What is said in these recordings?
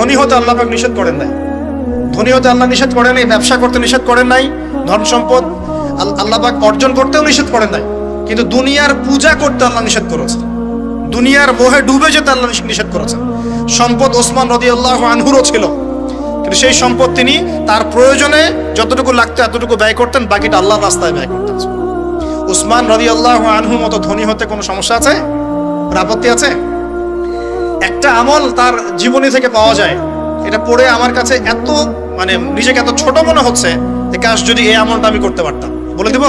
ধনী হতে আল্লাহ পাক নিষেধ করেন নাই, ধনী হতে আল্লাহ নিষেধ করেন নাই, ব্যবসা করতে নিষেধ করেন নাই, ধন সম্পদ আল্লাহ পাক অর্জন করতেও নিষেধ করেন নাই, কিন্তু দুনিয়ার পূজা করতে আল্লাহ নিষেধ করেছেন, দুনিয়ার মোহে ডুবে যেতে আল্লাহ নিষেধ করেছেন। সম্পদ ওসমান রাদিয়াল্লাহু আনহুরও ছিল, কিন্তু সেই সম্পদ তিনি তার প্রয়োজনে যতটুকু লাগতো এতটুকু ব্যয় করতেন, বাকিটা আল্লাহর রাস্তায় ব্যয় করতেন। উসমান রাদিয়াল্লাহু আনহু মতো ধনী হতে কোনো সমস্যা আছে, আপত্তি আছে? একটা আমল তার জীবনী থেকে পাওয়া যায়, এটা পড়ে আমার কাছে এত নিজেকে এত ছোট মনে হচ্ছে যে কাশ যদি এই আমলটা আমি করতে পারতাম। বলে দিব,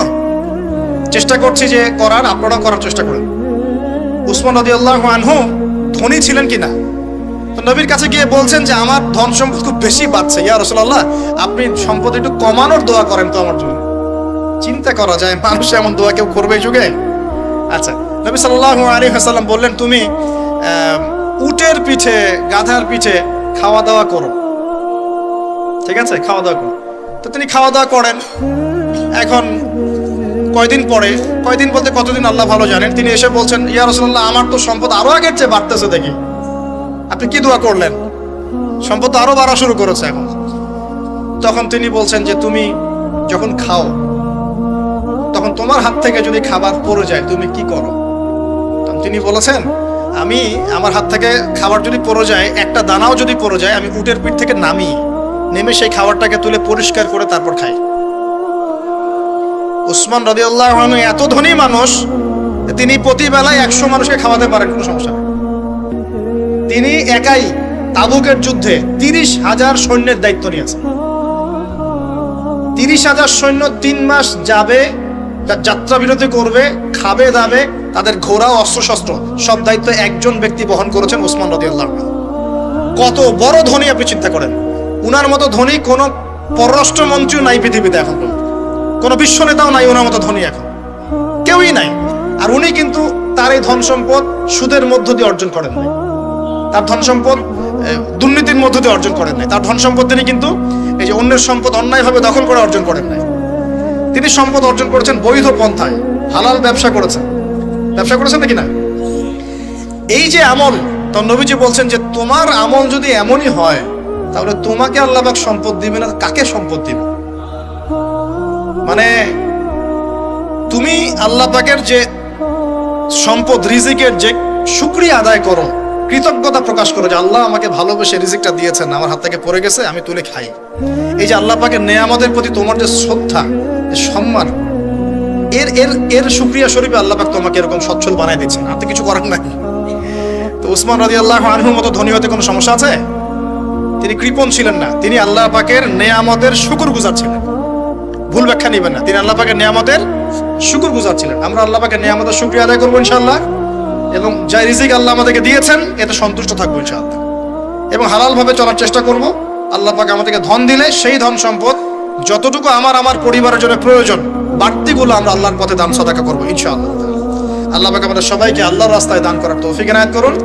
চেষ্টা করছি যে করার, আপনারা করার চেষ্টা করেন। উসমান রাদিয়াল্লাহু আনহু ধনী ছিলেন কিনা, তো নবীর কাছে গিয়ে বলছেন যে আমার ধন সম্পদ খুব বেশি বাড়ছে, ইয়া রাসূলুল্লাহ আপনি সম্পদ একটু কমানোর দোয়া করেন তো আমার জন্য। চিন্তা করা যায় মানুষ এমন দোয়া কেউ করবে এই যুগে? আচ্ছা, নবী সাল্লাল্লাহু আলাইহি ওয়াসাল্লাম বললেন তুমি উটের পিঠে, গাধার পিঠে খাওয়া দাওয়া করো, ঠিক আছে, খাওয়া দাওয়া করো। তো তিনি খাওয়া দাওয়া করেন। এখন কয়দিন পরে, কয়দিন বলতে কতদিন আল্লাহ ভালো জানেন, তিনি এসে বলছেন ইয়া রাসূলুল্লাহ আমার তো সম্পদ আরো আগের চেয়ে বাড়তেছে, দেখি আপনি কি দোয়া করলেন, সম্পদ তো আরো বাড়া শুরু করেছে এখন। তখন তিনি বলছেন যে তুমি যখন খাও তখন তোমার হাত থেকে যদি খাবার পড়ে যায় তুমি কি করো? তখন তিনি বলেছেন আমি আমার হাত থেকে খাবার যদি পড়ে যায়, একটা দানাও যদি পড়ে যায়, আমি উটের পিঠ থেকে নেমে সেই খাবারটাকে তুলে পরিষ্কার করে তারপর খাই। উসমান রাদিয়াল্লাহু আনহু এত ধনী মানুষ, তিনি প্রতি বেলায় 100 মানুষকে খাওয়াতে পারেন, কোনো সমস্যা নেই। তিনি একাই তাবুকের যুদ্ধে 30,000 সৈন্যের দায়িত্ব নিয়েছেন। 30,000 সৈন্য 3 মাস যাবে, যাত্রা বিরতি করবে, খাবে দাবে, তাদের ঘোড়া অস্ত্রশস্ত্র সব দায়িত্ব একজন ব্যক্তি বহন করেছেন, উসমান রাদিয়াল্লাহু আনহু। কত বড় ধনী আপনি চিন্তা করেন। উনার মতো ধনী কোনো পররাষ্ট্রমন্ত্রীও নাই পৃথিবীতে, এখন কোনো বিশ্ব নেতাও নাই ওনার মতো ধনী, এখন কেউই নাই। আর উনি কিন্তু তার এই ধন সম্পদ সুদের মধ্য দিয়ে অর্জন করেন নাই, তার ধন সম্পদ দুর্নীতির মধ্য দিয়ে অর্জন করেন নাই, তার ধন সম্পদ তিনি কিন্তু এই যে অন্যের সম্পদ অন্যায়ভাবে দখল করে অর্জন করেন নাই। তিনি সম্পদ অর্জন করেছেন বৈধ পন্থায়, হালাল ব্যবসা করেছেন নাকি না? এই যে আমল, তো নবীজি বলছেন যে তোমার আমল যদি এমনই হয় তাহলে তোমাকে আল্লাহ পাক সম্পদ দিবে না, কাকে সম্পদ দিবে? তুমি আল্লাহ পাকের যে সম্পদ, রিজিকের যে শুকরিয়া আদায় করো, কৃতজ্ঞতা প্রকাশ করো যে আল্লাহ আমাকে ভালোবেসে রিজিকটা দিয়েছেন, আমার হাত থেকে পড়ে গেছে, আমি তুলে খাই। এই যে আল্লাহ পাকের নেয়ামতের প্রতি তোমার যে শ্রদ্ধা, সম্মান, এর শুকরিয়া স্বরূপে আল্লাহ পাক তোমাকে এরকম সচ্ছল বানাই দিচ্ছেন, আর তো কিছু করার নাই। তো উসমান রাদিয়াল্লাহু আনহুর মতো ধনী হতে কোনো সমস্যা আছে? তিনি কৃপণ ছিলেন না, তিনি আল্লাহ পাকের নেয়ামতের শুকরগুজার ছিলেন। ভুল ব্যাখ্যা নেবেন না, তিনি আল্লাহ পাকের নেয়ামতের শুকরগুজার ছিলেন। আমরা আল্লাহ পাকের নেয়ামতের শুকরিয়া আদায় করবো ইনশাআল্লাহ, এবং যা রিজিক আল্লাহ আমাদেরকে দিয়েছেন এতে সন্তুষ্ট থাকবো ইনশাআল্লাহ, এবং হালাল ভাবে চলার চেষ্টা করব। আল্লাহ পাক আমাদেরকে ধন দিলে সেই ধন সম্পদ যতটুকু আমার পরিবারের জন্য প্রয়োজন, বাড়তিগুলো আমরা আল্লাহর পথে দান সাদাকা করবো ইনশাআল্লাহ। আল্লাহ পাক আমাদের সবাইকে আল্লাহর রাস্তায় দান করার তৌফিক এনায়েত করুন,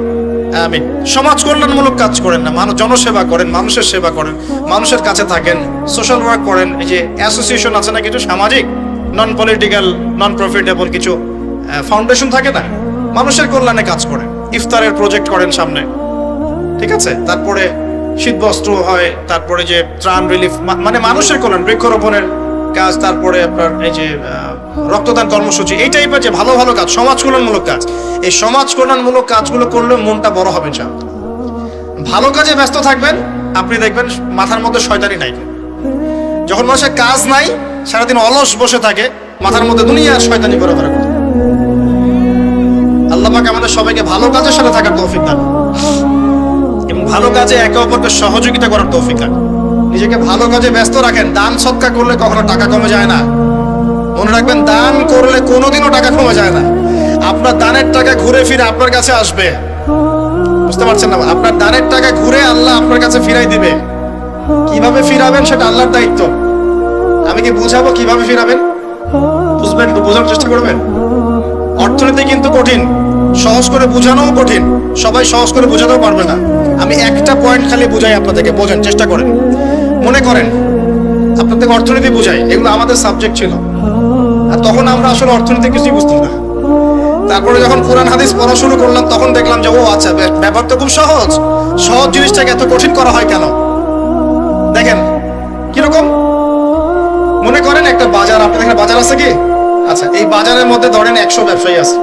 আমিন। সমাজ কল্যাণমূলক কাজ করেন না, জনসেবা করেন, মানুষের সেবা করেন, মানুষের কাছে থাকেন, সোশ্যাল ওয়ার্ক করেন। এই যে অ্যাসোসিয়েশন আছে না, কিছু সামাজিক নন পলিটিক্যাল নন প্রফিটেবল কিছু ফাউন্ডেশন থাকে না, মানুষের কল্যাণে কাজ করেন, ইফতারের প্রজেক্ট করেন সামনে, ঠিক আছে। তারপরে শীত বস্ত্র হয়, তারপরে যে ত্রাণ রিলিফ, মানুষের কল্যাণ, বৃক্ষরোপণের কাজ, তারপরে আপনার এই যে রক্তদান কর্মসূচি, এই টাইপের যে ভালো ভালো কাজ, সমাজ কল্যাণমূলক কাজ, এই সমাজ কল্যাণমূলক কাজগুলো করলে মনটা বড় হবে ইনশাআল্লাহ। ভালো কাজে ব্যস্ত থাকবেন, আপনি দেখবেন মাথার মধ্যে শয়তানি নাই। যখন মানুষের কাজ নাই, সারাদিন অলস বসে থাকে, মাথার মধ্যে দুনিয়ার শয়তানি করে করে। আল্লাহ পাক আমাদের সবাইকে ভালো কাজের সাথে থাকার তৌফিক দান, এবং ভালো কাজে একে অপরকে সহযোগিতা করার তৌফিক দান। নিজেকে ভালো কাজে ব্যস্ত রাখেন। দান সৎকার করলে কখনো টাকা কমে যায় না, মনে রাখবেন। দান করলে কোনোদিনও টাকা কমে যায় না। আপনার দানের টাকা ঘুরে ফিরে আপনার কাছে আসবে, বুঝতে পারছেন না? আপনার দানের টাকা ঘুরে আল্লাহ আপনার কাছে ফিরাই দিবে। কিভাবে ফিরাবেন সেটা আল্লাহর দায়িত্ব। আমি কি বুঝাবো কিভাবে ফিরাবেন? বুঝবেন, একটু বোঝার চেষ্টা করবেন। অর্থনীতি কিন্তু কঠিন, সহজ করে বোঝানোও কঠিন, সবাই সহজ করে বোঝাতেও পারবে না। আমি একটা পয়েন্ট খালি বুঝাই আপনাদেরকে, বোঝেন চেষ্টা করেন। মনে করেন আপনাদেরকে অর্থনীতি বুঝাই, এগুলো আমাদের সাবজেক্ট ছিল, আর তখন আমরা আসলে অর্থনীতি কিছুই বুঝতাম না। তারপরে যখন কোরআন হাদিস পড়া শুরু করলাম তখন দেখলাম যে ও আচ্ছা, ব্যাপার তো খুব সহজ। সহজ জিনিসটাকে এত কঠিন করা হয় কেন? দেখেন কিরকম, মনে করেন একটা বাজার, আপনাদের এখানে বাজার আছে কি? আচ্ছা, এই বাজারের মধ্যে ধরেন 100 ব্যবসায়ী আছে,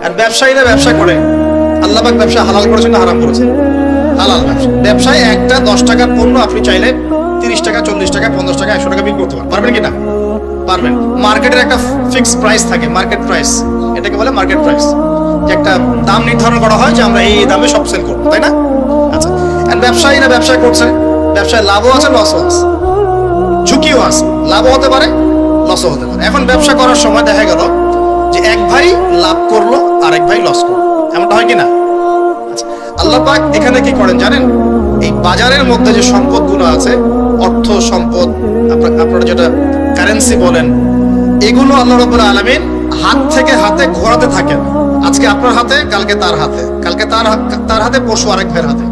আর ব্যবসায়ীরা ব্যবসা করে। আল্লাহ পাক ব্যবসা হালাল করেছেন না হারাম করেছেন? হালাল ব্যবসা। ব্যবসায় একটা 10 টাকার পণ্য আপনি চাইলে 30 টাকা, 40 টাকা, 50 টাকা, 100 টাকা বিক্রি করতে পারবেন কি না? পারবেন। মার্কেটের একটা ফিক্সড প্রাইস থাকে, মার্কেট প্রাইস, এটাকে বলে মার্কেট প্রাইস, যে একটা দাম নির্ধারণ করা হয় যে আমরা এই দামে সব সেল করবো, তাই না? আচ্ছা, এন্ড ব্যবসায়ীরা ব্যবসা করছে, ব্যবসায় লাভও আছে, লসও আছে, ঝুঁকিও আছে, লাভও হতে পারে, লসও হতে পারে। এখন ব্যবসা করার সময় দেখা গেল যে এক ভাই লাভ করলো আর এক ভাই লস করলো, এমনটা হয় কি না? আচ্ছা, আল্লাহ পাক এখানে কি করেন জানেন? এই বাজারের মধ্যে যে সম্পদগুলো আছে, অর্থ সম্পদ, আপনারা যেটা কারেন্সি বলেন, এগুলো আল্লাহ রাব্বুল আলামিন হাত থেকে হাতে ঘোরাতে থাকেন। আজকে আপনার হাতে, কালকে তার হাতে, কালকে তার হাতে, পরশু আরেক ভাইয়ের হাতে।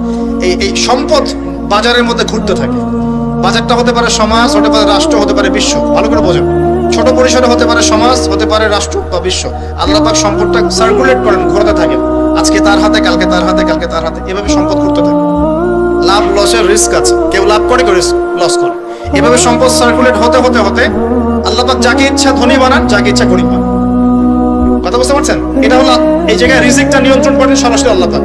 এই সম্পদ বাজারের মধ্যে ঘুরতে থাকে। বাজারটা হতে পারে সমাজ, হতে পারে রাষ্ট্র, হতে পারে বিশ্ব। ভালো করে বোঝেন, ছোট পরিসরে হতে পারে সমাজ, হতে পারে রাষ্ট্র বা বিশ্ব। আল্লাহ পাক সম্পদটা সার্কুলেট করেন, ঘোরাতে থাকেন। আজকে তার হাতে, কালকে তার হাতে, কালকে তার হাতে, এভাবে সম্পদ ঘুরতে থাকে। লাভ লসের রিস্ক আছে, কেউ লাভ করে, কেউ লস করে। এভাবে সম্পদ সার্কুলেট হতে হতে হতে আল্লাহ পাক যাকে ইচ্ছা ধনী বানান, যাকে ইচ্ছা গরিব বানান। কথা বুঝতে পারছেন? এটা হলো এই জায়গায় রিজিকটা নিয়ন্ত্রণ করেন সরাসরি আল্লাহ পাক।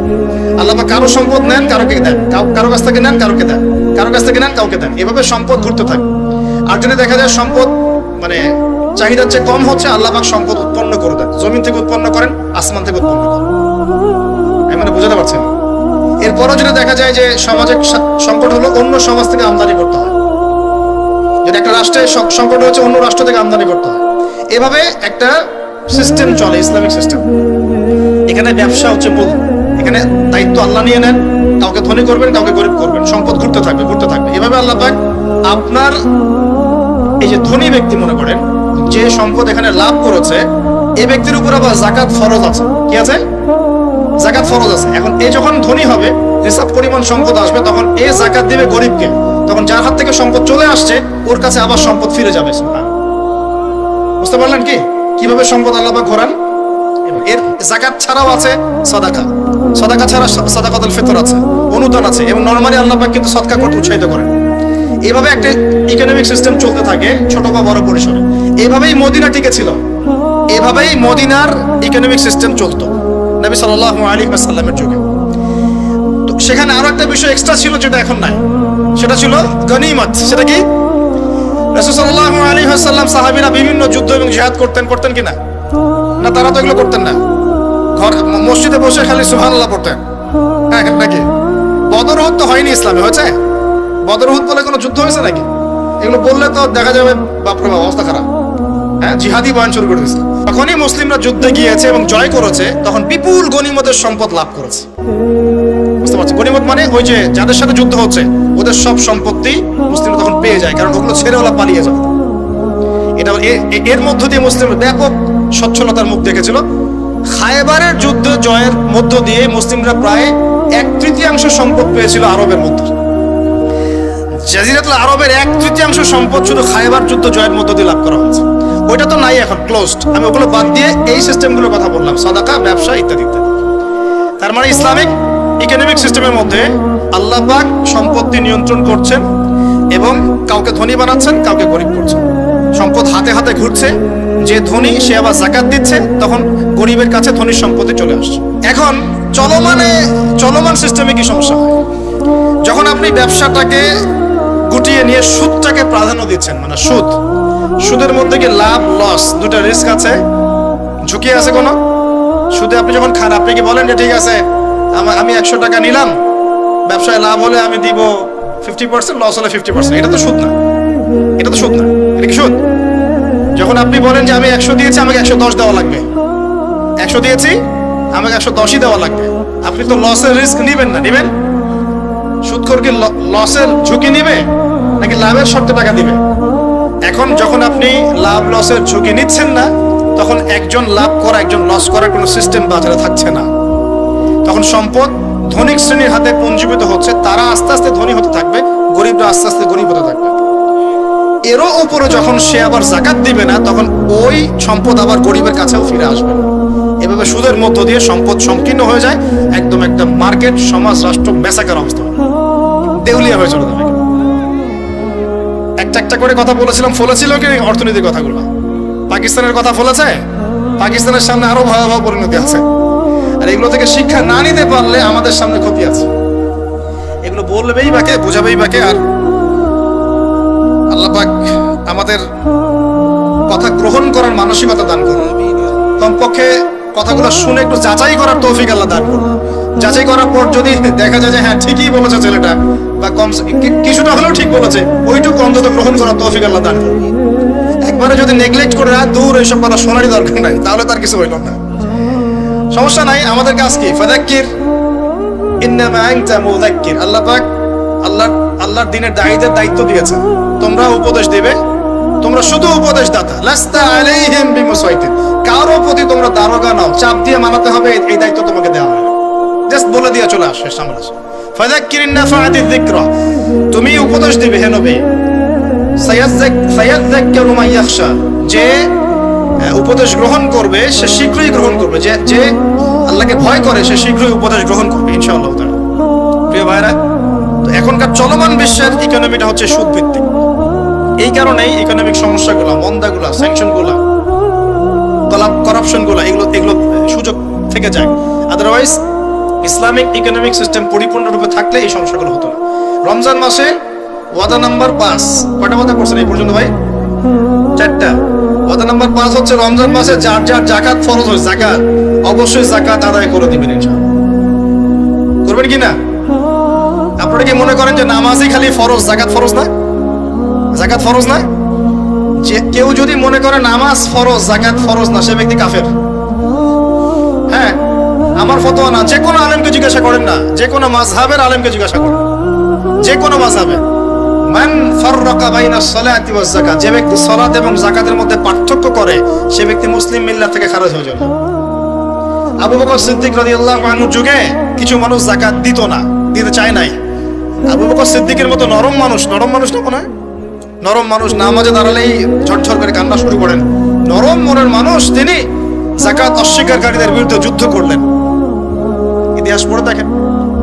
আল্লাহ পাক কারো সম্পদ নেন, কারোকে দেন, কারো কাছ থেকে নেন, কারোকে দেন, কারো কাছ থেকে নেন, কাউকে দেন। এভাবে সম্পদ ঘুরতে থাকে। আর যদি দেখা যায় সম্পদ মানে চাহিদার চেয়ে কম হচ্ছে, আল্লাহ পাক সম্পদ উৎপন্ন করে দেন। জমিন থেকে উৎপন্ন করেন, আসমান থেকে উৎপন্ন করেন। মানে বুঝতে পারছেন? এরপরও যদি দেখা যায় যে সমাজের সংকট হলো, অন্য সমাজ থেকে আমদানি করতে হয়। যদি একটা রাষ্ট্রের সংকট হচ্ছে, অন্য রাষ্ট্র থেকে আমদানি করতে হয়। এভাবে একটা সিস্টেম চলে, ইসলামিক সিস্টেম। এখানে ব্যবসা হচ্ছে মূল। এখানে দায়িত্ব আল্লাহ নিয়ে নেন, কাউকে ধনী করবেন, কাউকে গরিব করবেন। সম্পদ ঘুরতে থাকবে, ঘুরতে থাকবে। এভাবে আল্লাহ পাক আপনার এই যে ধনী ব্যক্তি, মনে করেন যে সম্পদ এখানে লাভ করেছে, এই ব্যক্তির উপর আবার যাকাত ফরজ আছে। কি আছে? যাকাত ফরজ আছে। এখন এই যখন ধনী হবে, হিসাব পরিমাণ সম্পদ আসবে, তখন এ যাকাত দিবে গরিবকে। তখন যার হাত থেকে সম্পদ চলে আসছে, ওর কাছে আবার সম্পদ ফিরে যাবে। বুঝতে পারলেন কি কিভাবে সম্পদ আল্লাহ পাক ঘোরান? এর যাকাত ছাড়াও আছে সাদাকা। সাদাকা ছাড়া সাদাকাতুল ফিতর আছে, অনুদান আছে, এবং নরমালি আল্লাহ পাক কিন্তু সদকা করতে উৎসাহিত করেন। এভাবে একটা ইকোনমিক সিস্টেম চলতে থাকে, ছোট বা বড় পরিসরে। এভাবেই মদিনা টিকে ছিল, এভাবেই মদিনার ইকোনমিক সিস্টেম চলতো নবী সাল্লাল্লাহু আলাইহি ওয়াসাল্লামের যুগে। তো সেখানে আরো একটা বিষয় এক্সট্রা ছিল, যেটা এখন নাই। সেটা ছিল গনিমত। সেটা কি? রাসূল সাল্লাল্লাহু আলাইহি ওয়াসাল্লাম সাহাবীরা বিভিন্ন যুদ্ধ এবং জিহাদ করতেন কিনা? না, তারা তো এগুলো করতেন না। ঘর মসজিদে বসে খালি সুবহানাল্লাহ পড়তেন। হ্যাঁ নাকি? বদর উহুদ তো হয়নি ইসলামে, হয়েছে? বদর উহুদ বলে কোনো যুদ্ধ হয়েছে নাকি? এগুলো বললে তো দেখা যাবে বাপরে বাপ, অবস্থা খারাপ। হ্যাঁ, জিহাদি বয়ান শুরু করে দিয়েছে। তখনই মুসলিমরা যুদ্ধে গিয়েছে এবং জয় করেছে, তখন বিপুল গনিমতের সম্পদ লাভ করেছে। বুঝতে পারছি? গনিমত মানে ওই যে যাদের সাথে যুদ্ধ হচ্ছে, ওদের সব সম্পত্তি মুসলিমরা তখন পেয়ে যায়, কারণ ওগুলো ছেড়ে ওরা পালিয়ে যাবে। এটা এর মধ্য দিয়ে মুসলিমরা ব্যাপক সচ্ছলতার মুখ দেখেছিল। খায়বারের যুদ্ধ জয়ের মধ্য দিয়ে মুসলিমরা প্রায় 1/3 সম্পদ পেয়েছিল আরবের মধ্যে। জাজিরাতুল আরবের 1/3 সম্পদ শুধু খায়বার যুদ্ধ জয়ের মধ্য দিয়ে লাভ করা হয়েছে। ওইটা তো নাই, এখন ক্লোজড। আমি ওগুলো বাদ দিয়ে এই সিস্টেমগুলোর কথা বললাম, সাদাকা, ব্যবসা ইত্যাদি ইত্যাদি। তার মানে ইসলামিক ইকোনমিক সিস্টেমের মধ্যে আল্লাহ পাক সম্পত্তি নিয়ন্ত্রণ করছেন এবং কাউকে ধনী বানাচ্ছেন, কাউকে গরিব করছেন। সম্পদ হাতে হাতে ঘুরছে, যে ধনী সে আবার যাকাত দিচ্ছে, তখন গরিবের কাছে ধনীর সম্পত্তি চলে আসছে। এখন চলমান সিস্টেমে কি সমস্যা হয়? যখন আপনি ব্যবসাটাকে গুটিয়ে নিয়ে সুদটাকে প্রাধান্য দিচ্ছেন, মানে সুদের মধ্যে কি লাভ লস দুটো রিস্ক আছে, ঝুঁকি আছে কোনো? সুদে আপনি যখন খান, আপনি কি বলেন যে ঠিক আছে আমি 100 টাকা নিলাম, ব্যবসায় লাভ হলে আমি দিব 50%, লস হলে 50%? এটা তো সুদ না, এটা তো সুদ না। এটা কি সুদ? যখন আপনি বলেন যে আমি 100 দিয়েছি, আমাকে 110 দেওয়া লাগবে, 100 দিয়েছি আমাকে 110ই দেওয়া লাগবে, আপনি তো লসের রিস্ক নিবেন না? নিবেন? সুদখোর কি লসের ঝুঁকি নিবে নাকি লাভের শর্তে টাকা দিবে? এখন যখন আপনি লাভ লসের ঝুঁকি নিচ্ছেন না, তখন একজন লাভ করা একজন লস করার কোনো সিস্টেম বাজারে থাকছে না। তখন সম্পদ ধনিক শ্রেণীর হাতে পুঞ্জীভূত হচ্ছে, তারা আস্তে আস্তে ধনী হতে থাকবে, গরিবরা আস্তে আস্তে গরিব হতে থাকবে। এরও উপর করে যখন সে আবার জাকাত দিবে না, তখন ওই সম্পদ আবার গরিবের কাছেও ফিরে আসবে না। এভাবে সুদের মধ্য দিয়ে সম্পদ সংকীর্ণ হয়ে যায়, একদম একটা মার্কেট, সমাজ, রাষ্ট্র মেসাকার অবস্থা, দেউলিয়া হয়ে চলে যাবে। একটা একটা করে কথা বলেছিলাম, ফলেছিল কি অর্থনীতির কথাগুলো? পাকিস্তানের কথা ফলেছে? পাকিস্তানের সামনে আরো ভয়াবহ পরিণতি আছে। আর এগুলো থেকে শিক্ষা না নিতে পারলে আমাদের সামনে ক্ষতি আছে। এগুলো বলবেই বাকে, বোঝাবেই বাকে। আর আল্লাহ পাক আমাদের কথা গ্রহণ করার মানসিকতা দান করুন। কমপক্ষে কথাগুলো শুনে একটু যাচাই করার তৌফিক আল্লাহ দান করুন। যাচাই করার পর যদি দেখা যায় যে হ্যাঁ ঠিকই বলেছে ছেলেটা, বা কম কিছুটা হলেও ঠিক বলেছে, ওইটুকু অন্তত গ্রহণ করার তৌফিক আল্লাহ দান করুন। একবারে যদি নেগলেক্ট করে দূর এইসব কথা শোনারই দরকার নাই, তাহলে তার কিছু হইল না। সমস্যা নাই, আমাদের কাজ কি? ফাযাক্কির ইন্নামা আনতা মুযাক্কির। আল্লাহ পাক আল্লাহর দ্বীনের দায়ীদের দায়িত্ব দিয়েছে, তোমরা উপদেশ দিবে, তোমরা শুধু উপদেশ দাতা। লাস্তা আলাইহিম বিমুসাইতির, কারো প্রতি তোমরা দারোগা নাও, চাপ দিয়ে মানাতে হবে, এই দায়িত্ব তোমাকে দেওয়া হয়। জাস্ট বলে দিয়ে চলে আসে সামনে আসে। ফাযাক্কির ইন্নাফাআতিয যিকরা, তুমি উপদেশ দিবে হে নবী। সায়াযাক্কারু মান ইয়াখশা, যে উপদেশ গ্রহণ করবে সে শীঘ্রই গ্রহণ করবে, যে আল্লাহকে ভয় করে সে শীঘ্রই উপদেশ গ্রহণ করবে ইনশাআল্লাহ তাআলা। প্রিয় ভাইরা, তো এখনকার চলমান বিশ্বের ইকোনমিটা হচ্ছে সুদ ভিত্তিক। এই কারণেই ইকোনমিক সমস্যাগুলো, মন্দাগুলো, স্যাংশনগুলো, করাপশনগুলো, এগুলো সুযোগ থেকে যায়। আদারওয়াইজ ইসলামিক ইকোনমিক সিস্টেম পরিপূর্ণরূপে থাকলে এই সমস্যাগুলো হতো না। রমজান মাসে ওয়াদা নাম্বার 5, কয়টা ওয়াদা করছেন এই পর্যন্ত ভাই? 4টা। ওয়াদা নাম্বার 5 হচ্ছে রমজান মাসে যার যার যাকাত ফরজ হয়, যাকাত অবশ্যই যাকাত আদায় করে দিবেন ইনশাআল্লাহ। করবেন কি না? আপনারা কি মনে করেন যে নামাজই খালি ফরজ, যাকাত ফরজ না? যাকাত ফরজ না? যে কেউ যদি মনে করে নামাজ ফরজ, যাকাত ফরজ না, সে ব্যক্তি কাফের। হ্যাঁ, আমার ফতোয়া না, যে কোনো আলেমকে জিজ্ঞাসা করেন না, যে কোনো মাযহাবের আলেমকে জিজ্ঞাসা করেন, যে কোনো মাযহাবে। মান ফাররাকা বাইনাস সালাতি ওয়াজ যাকাত, যে ব্যক্তি সালাত এবং যাকাতের মধ্যে পার্থক্য করে, সে ব্যক্তি মুসলিম মিল্লাত থেকে খারিজ হয়ে যাবে। আবু বকর সিদ্দিক রাদিয়াল্লাহু আনহুর যুগে কিছু মানুষ যাকাত দিত না, দিতে চায় নাই। আবু বকর সিদ্দিকের মতো নরম মানুষ না মনে হয়, নরম মানুষ, নামাজে দাঁড়ালেই ঝরঝর করে কান্না শুরু করেন, নরম মনের মানুষ, তিনি যাকাত অস্বীকারীদের বিরুদ্ধে যুদ্ধ করলেন। ইতিহাস পড়ে দেখেন।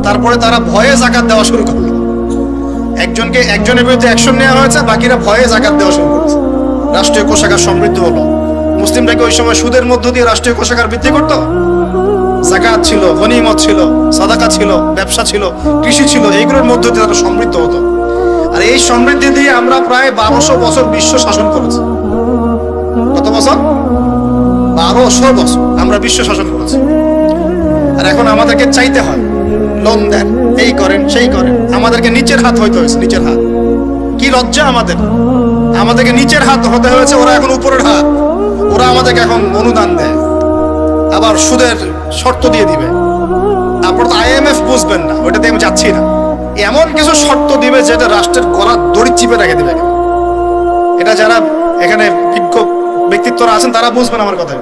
তারপরে তারা ভয়ে যাকাত দেওয়া শুরু করলো। একজনের বিরুদ্ধে অ্যাকশন নেওয়া হয়েছে, বাকিরা ভয়ে যাকাত দেওয়া শুরু করেছে। রাষ্ট্রীয় কোষাগার সমৃদ্ধ হলো। মুসলিমরা কি ওই সময় সুদের মধ্য দিয়ে রাষ্ট্রীয় কোষাগার বৃদ্ধি করতো? যাকাত ছিল, গনিমত ছিল, সাদাকা ছিল, ব্যবসা ছিল, কৃষি ছিল, এইগুলোর মধ্য দিয়ে তারা সমৃদ্ধ হতো। আর এই সমৃদ্ধি দিয়ে আমরা প্রায় 1200 বছর বিশ্ব শাসন করেছি। কত বছর? 1200 বছর আমরা বিশ্ব শাসন করেছি। আর এখন আমাদেরকে চাইতে হয়, লোন দেন, এই করেন, সেই করেন। আমাদেরকে নিচের হাত হইতে হয়েছে, নিচের হাত। কি লজ্জা আমাদেরকে নিচের হাত হতে হয়েছে, ওরা এখন উপরের হাত। ওরা আমাদেরকে এখন অনুদান দেয়, আবার সুদের শর্ত দিয়ে দিবে। তারপর তো IMF বুঝবেন না, ওইটাতে আমি যাচ্ছি না। এমন কিছু শর্ত দিবে যেটা রাষ্ট্রের গলার দড়ি চিপে রেখে দিবে। এটা যারা এখানে বিজ্ঞ ব্যক্তিত্বরা আছেন তারা বুঝবেন আমার কথা।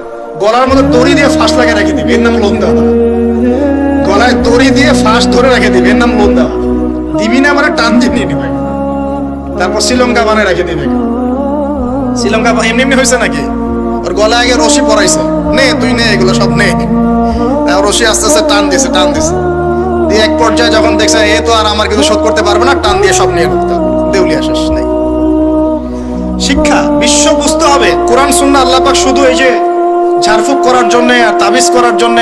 গলার মধ্যে দড়ি দিয়ে ফাঁস লাগিয়ে রেখে দিবে, এর নাম লোন দেওয়া। গলায় দড়ি দিয়ে ফাঁস ধরে রেখে দিবে, এর নাম লোন দেওয়া। দিবি না মানে টান দিয়ে নিয়ে নিবে। তারপর শ্রীলঙ্কা বানায় রেখে দিবে। শ্রীলঙ্কা এমনি হয়েছে নাকি? ওর গলায় আগে রশি পরাইছে, নে তুই নে, এগুলো সব নে। রশি আস্তে আস্তে টান দিছে দিয়ে এক পর্যায়ে যখন দেখছে এ তো আর আমার কিছু শোধ করতে পারবে না, টান দিয়ে সব নিয়ে ঢুকতে হবে, দেউলিয়া শেষ নাই। শিক্ষা বিশ্ব বুঝতে হবে, কোরআন সুন্নাহ আল্লাহ পাক শুধু এই যে ঝাড়ফুঁক করার জন্য আর তাবিজ করার জন্য,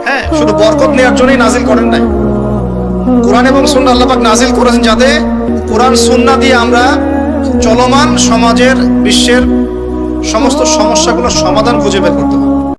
হ্যাঁ, শুধু বরকত নেওয়ার জন্যই নাজিল করেন নাই। কোরআন এবং সুন্নাহ আল্লাহ পাক নাজিল করেছেন যাতে কোরআন সুন্নাহ দিয়ে আমরা চলমান সমাজের, বিশ্বের সমস্ত সমস্যাগুলোর সমাধান খুঁজে বের করতে হবে।